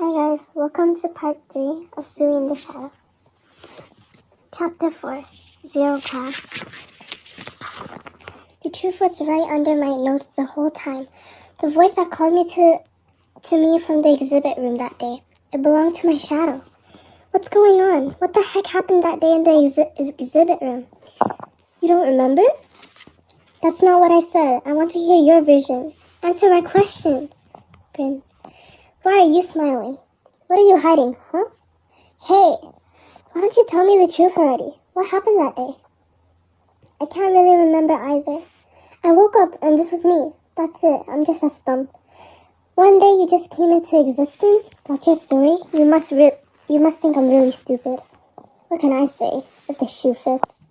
Hi guys, welcome to part 3 of Suee in the Shadow. Chapter 4, Zero Class. The truth was right under my nose the whole time. The voice that called me to me from the exhibit room that day. It belonged to my shadow. What's going on? What the heck happened that day in the exhibit room? You don't remember? That's not what I said. I want to hear your version. Answer my question. Grin. Why are you smiling? What are you hiding, huh? Hey, why don't you tell me the truth already? What happened that day? I can't really remember either. I woke up and this was me. That's it. I'm just a stump. One day you just came into existence? That's your story? You must think I'm really stupid. What can I say, if the shoe fits?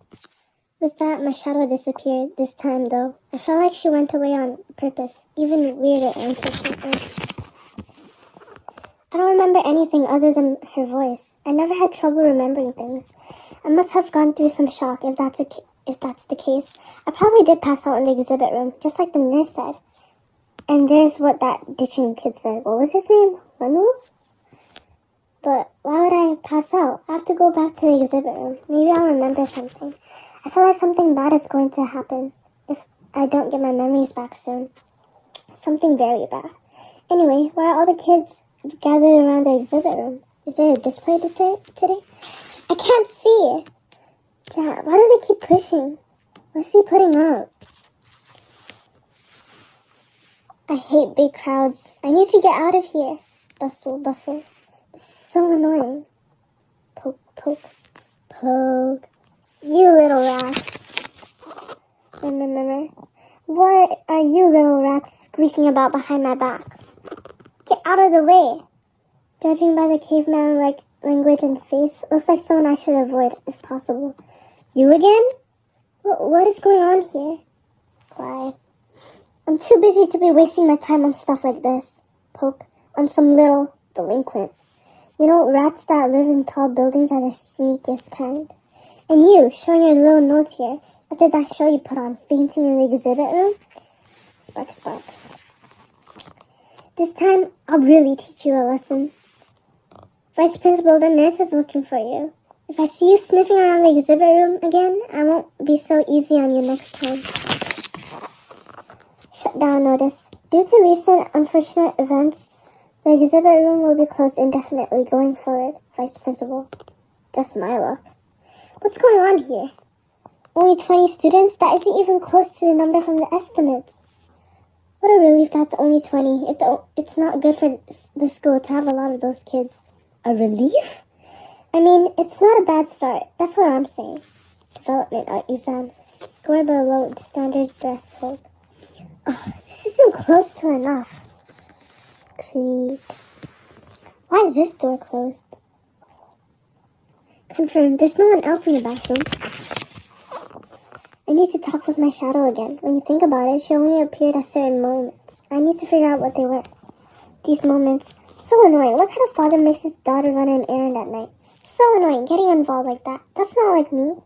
With that, my shadow disappeared. This time, though, I felt like she went away on purpose. Even weirder, unfortunately. I don't remember anything other than her voice. I never had trouble remembering things. I must have gone through some shock if that's the case. I probably did pass out in the exhibit room, just like the nurse said. And there's what that ditching kid said. What was his name? Manu? But why would I pass out? I have to go back to the exhibit room. Maybe I'll remember something. I feel like something bad is going to happen if I don't get my memories back soon. Something very bad. Anyway, why are all the kids gathered around the exhibit room? Is there a display today? I can't see. Jack, why do they keep pushing? What's he putting up? I hate big crowds. I need to get out of here. Bustle. This is so annoying. Poke. You little rats. Remember? What are you little rats squeaking about behind my back? Get out of the way. Judging by the caveman-like language and face, looks like someone I should avoid, if possible. You again? What is going on here? Why? I'm too busy to be wasting my time on stuff like this. Poke. On some little delinquent. You know, rats that live in tall buildings are the sneakiest kind. And you, showing your little nose here, after that show you put on, fainting in the exhibit room? Spark. This time, I'll really teach you a lesson. Vice Principal, the nurse is looking for you. If I see you sniffing around the exhibit room again, I won't be so easy on you next time. Shutdown notice. Due to recent unfortunate events, the exhibit room will be closed indefinitely going forward, Vice Principal. Just my luck. What's going on here? Only 20 students? That isn't even close to the number from the estimates. What a relief that's only 20. It's not good for the school to have a lot of those kids. A relief? I mean, it's not a bad start. That's what I'm saying. Development art exam. Score below standard threshold. Oh, this isn't close to enough. Creak. Why is this door closed? Confirmed. There's no one else in the bathroom. I need to talk with my shadow again. When you think about it, she only appeared at certain moments. I need to figure out what they were. These moments. So annoying. What kind of father makes his daughter run an errand at night? So annoying. Getting involved like that. That's not like me.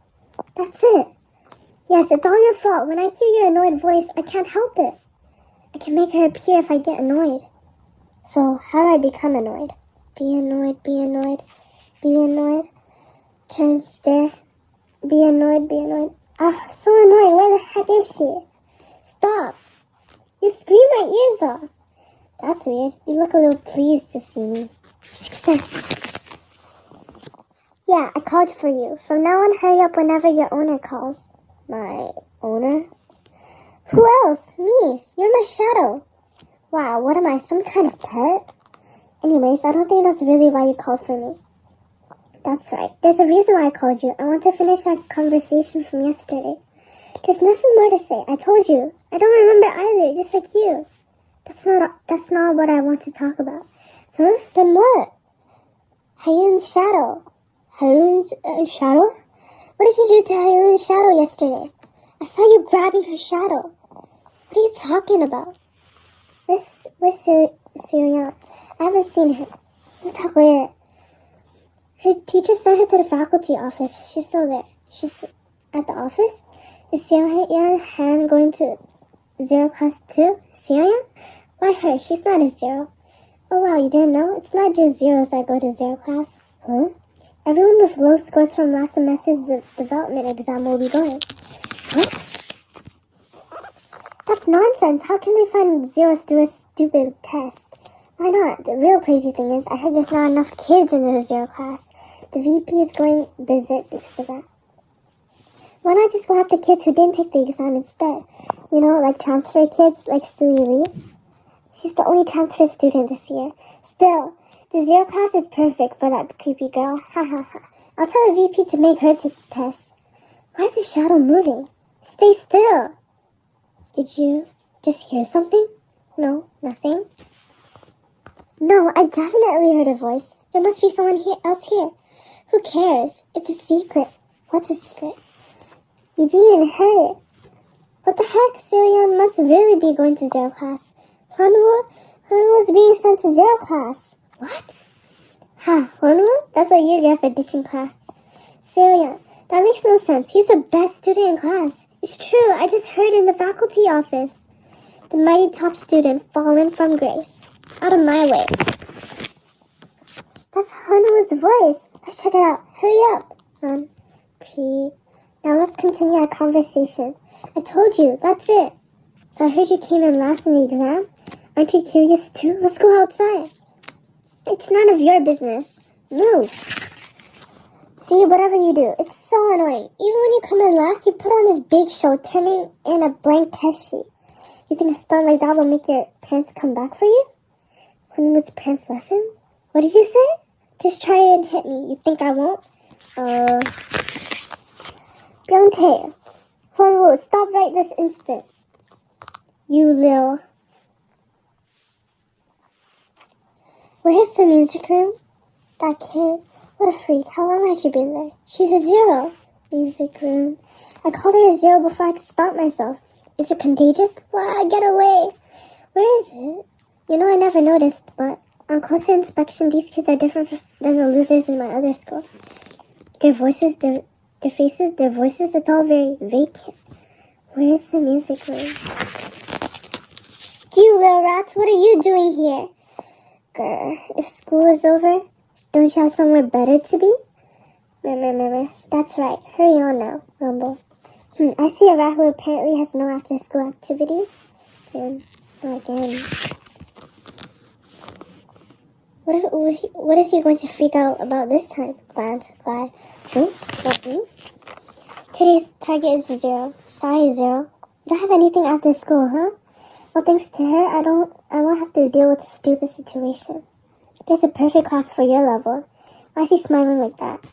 That's it. Yes, it's all your fault. When I hear your annoyed voice, I can't help it. I can make her appear if I get annoyed. So, how do I become annoyed? Be annoyed. Turn, stare. Be annoyed. Ah, so annoying. Where the heck is she? Stop. You scream my ears off. That's weird. You look a little pleased to see me. Success. Yeah, I called for you. From now on, hurry up whenever your owner calls. My owner? Who else? Me. You're my shadow. Wow, what am I, some kind of pet? Anyways, I don't think that's really why you called for me. That's right. There's a reason why I called you. I want to finish that conversation from yesterday. There's nothing more to say. I told you. I don't remember either, just like you. That's not what I want to talk about. Huh? Then what? Hayun's shadow. Hayun's shadow? What did you do to Hayun's shadow yesterday? I saw you grabbing her shadow. What are you talking about? Where's Surya? I haven't seen her. We'll talk later. Her teacher sent her to the faculty office. She's still there. She's at the office? Is Surya Han going to Zero Class too? Surya? Why her? She's not a zero. Oh wow, you didn't know? It's not just zeros that go to zero class. Huh? Everyone with low scores from last semester's development exam will be going. What? That's nonsense. How can they find zeros through a stupid test? Why not? The real crazy thing is, I heard there's not enough kids in the zero class. The VP is going berserk because of that. Why not just go after kids who didn't take the exam instead? You know, like transfer kids, like Suee. She's the only transfer student this year. Still, the zero class is perfect for that creepy girl. Ha ha ha. I'll tell the VP to make her take the test. Why is the shadow moving? Stay still. Did you just hear something? No, nothing. No, I definitely heard a voice. There must be someone else here. Who cares? It's a secret. What's a secret? Eugene, hurry. What the heck? Sirion must really be going to zero class. Hunwoo being sent to zero class. What? Ha, Hunwoo? That's what you get for ditching class. Sirion, that makes no sense. He's the best student in class. It's true, I just heard in the faculty office. The mighty top student fallen from grace. Out of my way. That's Hunwoo's voice. Let's check it out. Hurry up. Creep. Now let's continue our conversation. I told you, that's it. So I heard you came in last in the exam. Aren't you curious too? Let's go outside. It's none of your business. Move. See, whatever you do, it's so annoying. Even when you come in last, you put on this big show, turning in a blank test sheet. You think a stunt like that will make your parents come back for you? When his parents left him? What did you say? Just try and hit me. You think I won't? Beyonce. Hunwoo, stop right this instant. You little... Where's the music room? That kid. What a freak. How long has she been there? She's a zero. Music room. I called her a zero before I could stop myself. Is it contagious? Wow, get away. Where is it? You know, I never noticed, but on closer inspection, these kids are different than the losers in my other school. Their voices, their faces, their voices, it's all very vacant. Where's the music room? You little rats, what are you doing here? Grr, if school is over, don't you have somewhere better to be? Remember. That's right. Hurry on now, Rumble. I see a rat who apparently has no after-school activities. And again. What is he going to freak out about this time? Glad. What, me? Today's target is 0. Sorry, 0. You don't have anything after school, huh? Well, thanks to her, I won't have to deal with a stupid situation. There's a perfect class for your level. Why is he smiling like that?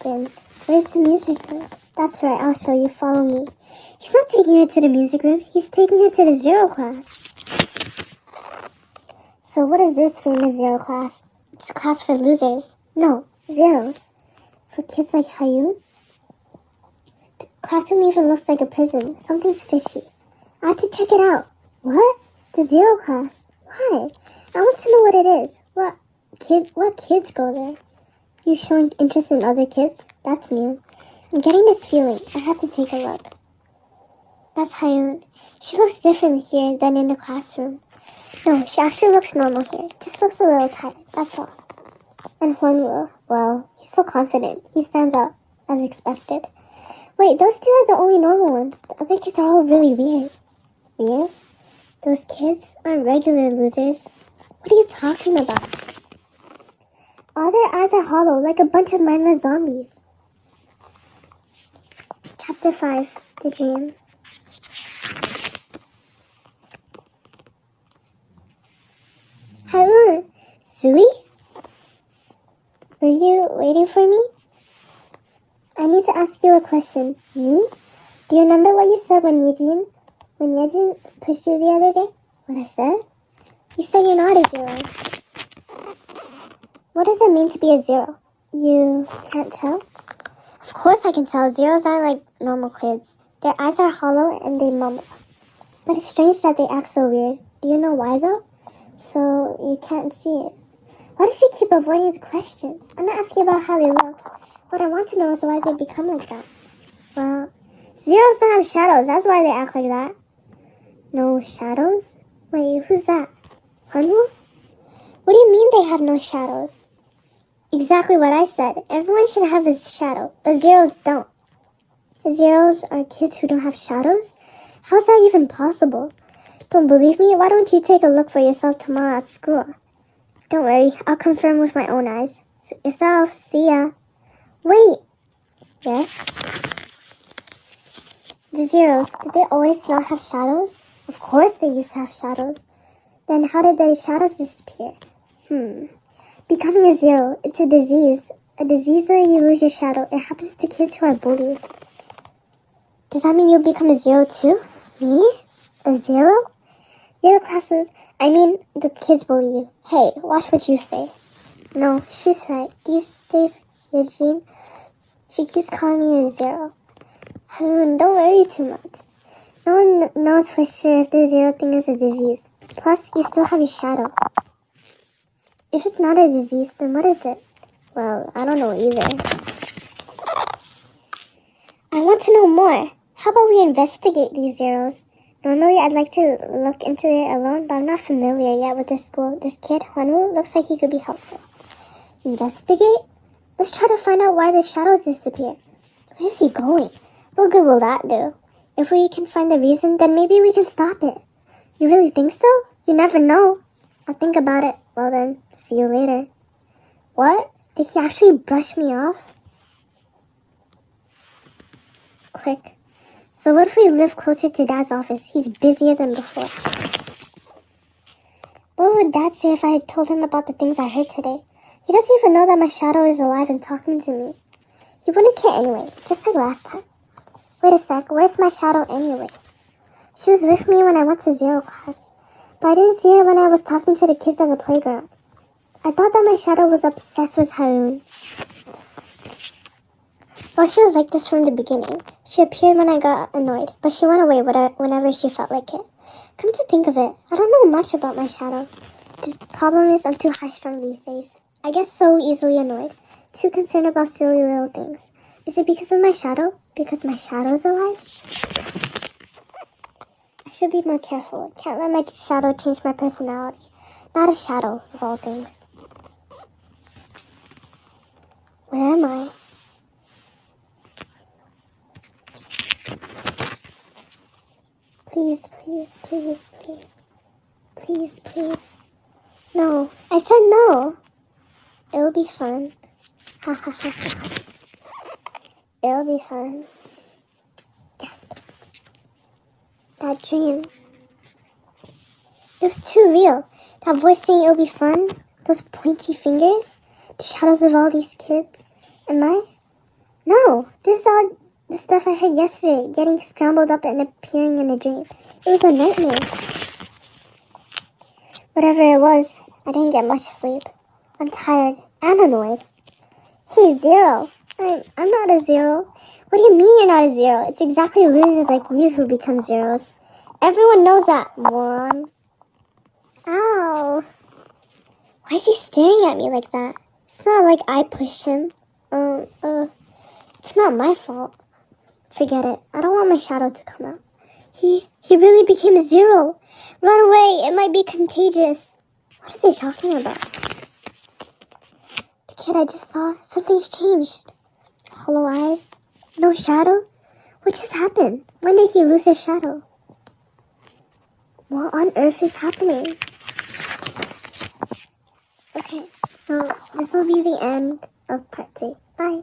Then, where's the music room? That's right, I'll show you. Follow me. He's not taking her to the music room. He's taking her to the 0 class. So what is this famous 0 class? It's a class for losers. No, zeros. For kids like Hayun? The classroom even looks like a prison. Something's fishy. I have to check it out. What? The 0 class? Why? I want to know what it is. What kids go there? You showing interest in other kids? That's new. I'm getting this feeling. I have to take a look. That's Hayun. She looks different here than in the classroom. No, she actually looks normal here. Just looks a little tired, that's all. And Hunwoo, well, he's so confident. He stands out, as expected. Wait, those two are the only normal ones. The other kids are all really weird. Weird? Those kids aren't regular losers. What are you talking about? All their eyes are hollow, like a bunch of mindless zombies. Chapter 5, The Dream. Hello, Suee? Were you waiting for me? I need to ask you a question. Me? Do you remember what you said when Yejin pushed you the other day? What I said? You said you're not a 0. What does it mean to be a 0? You can't tell? Of course I can tell. Zeros aren't like normal kids. Their eyes are hollow and they mumble. But it's strange that they act so weird. Do you know why though? So you can't see it. Why does she keep avoiding the question? I'm not asking about how they look. What I want to know is why they become like that. Well, zeros don't have shadows. That's why they act like that. No shadows? Wait, who's that? Hunwoo? What do you mean they have no shadows? Exactly what I said. Everyone should have a shadow, but zeros don't. Zeros are kids who don't have shadows? How's that even possible? Don't believe me? Why don't you take a look for yourself tomorrow at school? Don't worry, I'll confirm with my own eyes. Suit yourself. See ya. Wait. Yes? The zeros, did they always not have shadows? Of course they used to have shadows. Then how did the shadows disappear? Becoming a zero, it's a disease. A disease where you lose your shadow. It happens to kids who are bullied. Does that mean you'll become a zero too? Me? A zero? You're the the kids bully you. Hey, watch what you say. No, she's right. These days, Eugene, she keeps calling me a zero. Don't worry too much. No one knows for sure if the zero thing is a disease. Plus, you still have your shadow. If it's not a disease, then what is it? Well, I don't know either. I want to know more. How about we investigate these zeros? Normally, I'd like to look into it alone, but I'm not familiar yet with this school. This kid, Hwanwoo, looks like he could be helpful. Investigate? Let's try to find out why the shadows disappear. Where is he going? What good will that do? If we can find the reason, then maybe we can stop it. You really think so? You never know. I'll think about it. Well then, see you later. What? Did he actually brush me off? Click. So what if we live closer to Dad's office? He's busier than before. What would Dad say if I had told him about the things I heard today? He doesn't even know that my shadow is alive and talking to me. He wouldn't care anyway, just like last time. Wait a sec, where's my shadow anyway? She was with me when I went to zero class, but I didn't see her when I was talking to the kids at the playground. I thought that my shadow was obsessed with Haroon. Well, she was like this from the beginning. She appeared when I got annoyed, but she went away whenever she felt like it. Come to think of it, I don't know much about my shadow. The problem is I'm too high-strung these days. I get so easily annoyed, too concerned about silly little things. Is it because of my shadow? Because my shadow's alive? I should be more careful. Can't let my shadow change my personality. Not a shadow, of all things. Where am I? Please, please, please, please. Please, please. No. I said no. It'll be fun. Ha ha ha ha. It'll be fun. Yes. That dream. It was too real. That voice saying it'll be fun. Those pointy fingers. The shadows of all these kids. Am I? No. This is all the stuff I heard yesterday. Getting scrambled up and appearing in a dream. It was a nightmare. Whatever it was, I didn't get much sleep. I'm tired and annoyed. Hey, Zero. I'm not a zero. What do you mean you're not a zero? It's exactly losers like you who become zeros. Everyone knows that, moron. Ow. Why is he staring at me like that? It's not like I pushed him. It's not my fault. Forget it. I don't want my shadow to come out. He really became a zero. Run away. It might be contagious. What are they talking about? The kid I just saw, something's changed. Hollow eyes. No shadow? What just happened? When did he lose his shadow? What on earth is happening? Okay, so this will be the end of part 3. Bye.